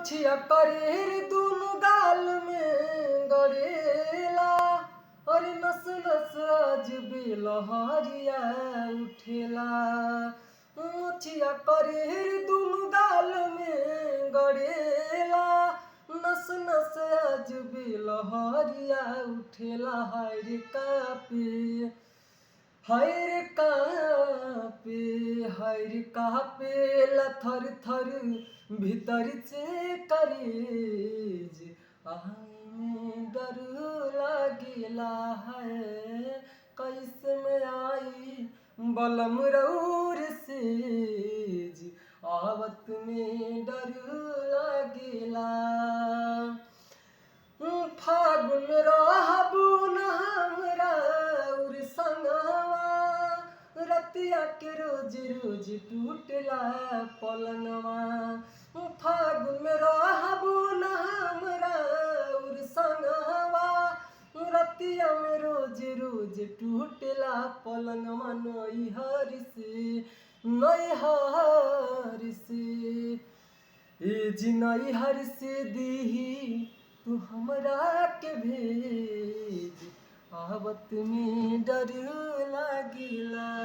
मुछिया करेर दुनु गाल में गड़ेला और नस नस अजबे लहरिया उठेला। मुछिया करेर दुनु गाल में गड़ेला नस नस अजबे लहरिया उठेला। हाय रे कापे ला थर थर भीतर से करेज में डर लागेला है। कैसे में आई बलम रौर सेज आवत में डर लागेला। फागुन रहबू न हमरा उर संगवा रतिया के रोज रोज टूटला पलंगवा। फागुन में रहबू न हमरा उर संगवा रतिया में रोज रोज टूटला पलंगवा। नैहर से ए जी नैहर से दीही तू हमरा के भेज आवत में डर लागिला।